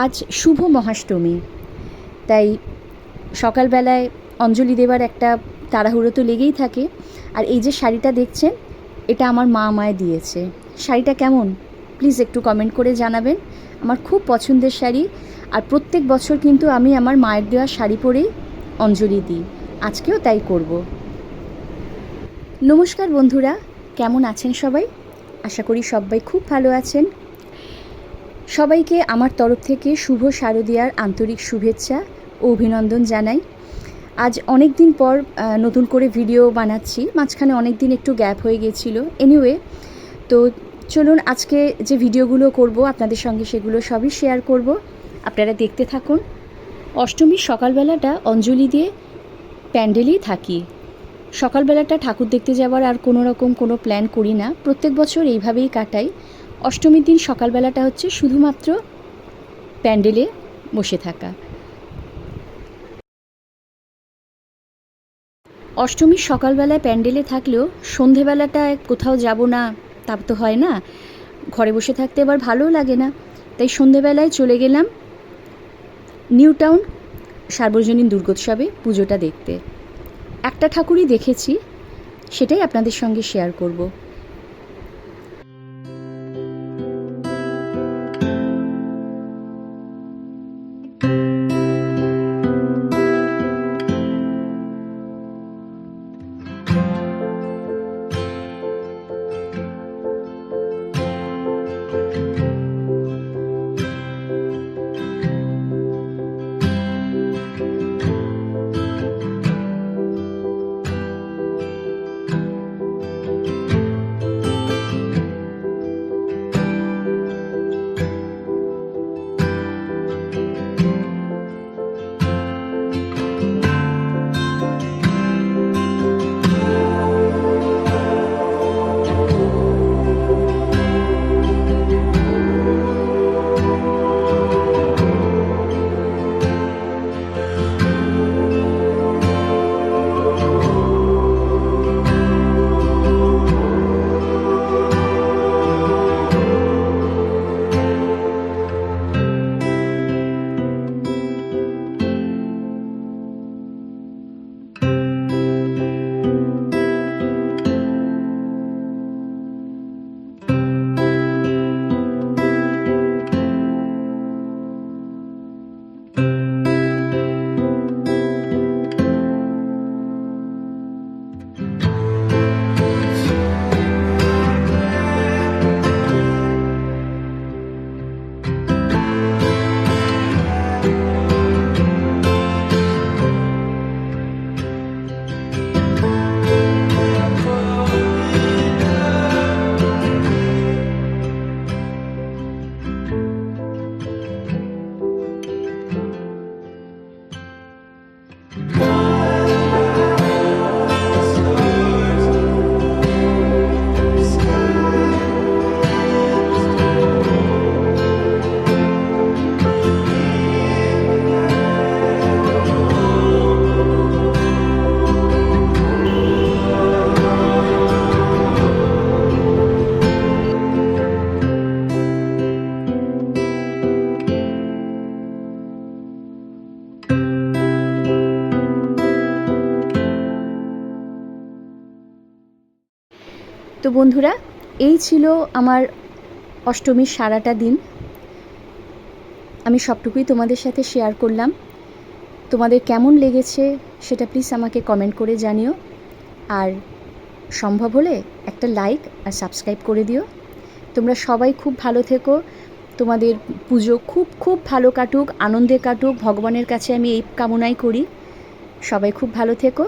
আজ শুভ মহাষ্টমী, তাই সকালবেলায় অঞ্জলি দেবার একটা তাড়াহুড়ো তো লেগেই থাকে। আর এই যে শাড়িটা দেখছেন, এটা আমার মা আমায় দিয়েছে। শাড়িটা কেমন প্লিজ একটু কমেন্ট করে জানাবেন। আমার খুব পছন্দের শাড়ি, আর প্রত্যেক বছর কিন্তু আমি আমার মায়ের দেওয়া শাড়ি পরেই অঞ্জলি দিই, আজকেও তাই করব। নমস্কার বন্ধুরা, কেমন আছেন সবাই? আশা করি সবাই খুব ভালো আছেন। সবাইকে আমার তরফ থেকে শুভ শারদীয়ার আন্তরিক শুভেচ্ছা ও অভিনন্দন জানাই। আজ অনেক দিন পর নতুন করে ভিডিও বানাচ্ছি, মাঝখানে অনেক দিন একটু গ্যাপ হয়ে গিয়েছিল। এনিওয়ে, তো চলুন আজকে যে ভিডিওগুলো করব আপনাদের সঙ্গে সেগুলো সবই শেয়ার করব, আপনারা দেখতে থাকুন। অষ্টমীর সকালবেলাটা অঞ্জলি দিয়ে প্যান্ডেলেই থাকি। সকালবেলাটা ঠাকুর দেখতে যাওয়ার আর কোনো প্ল্যান করি না, প্রত্যেক বছর এইভাবেই কাটাই। অষ্টমীর দিন সকালবেলাটা হচ্ছে শুধুমাত্র প্যান্ডেলে বসে থাকা। অষ্টমীর সকালবেলায় প্যান্ডেলে থাকলেও সন্ধেবেলাটা কোথাও যাব না তা তো হয় না, ঘরে বসে থাকতে আবার ভালোও লাগে না। তাই সন্ধেবেলায় চলে গেলাম নিউ টাউন সার্বজনীন দুর্গোৎসবে পুজোটা দেখতে। একটা ঠাকুরই দেখেছি, সেটাই আপনাদের সঙ্গে শেয়ার করব। তো বন্ধুরা, এই ছিল আমার অষ্টমীর সারাটা দিন। আমি সবটুকুই তোমাদের সাথে শেয়ার করলাম। তোমাদের কেমন লেগেছে সেটা প্লিজ আমাকে কমেন্ট করে জানিও, আর সম্ভব হলে একটা লাইক আর সাবস্ক্রাইব করে দিও। তোমরা সবাই খুব ভালো থেকো, তোমাদের পুজো খুব খুব ভালো কাটুক, আনন্দে কাটুক, ভগবানের কাছে আমি এই কামনাই করি। সবাই খুব ভালো থেকো।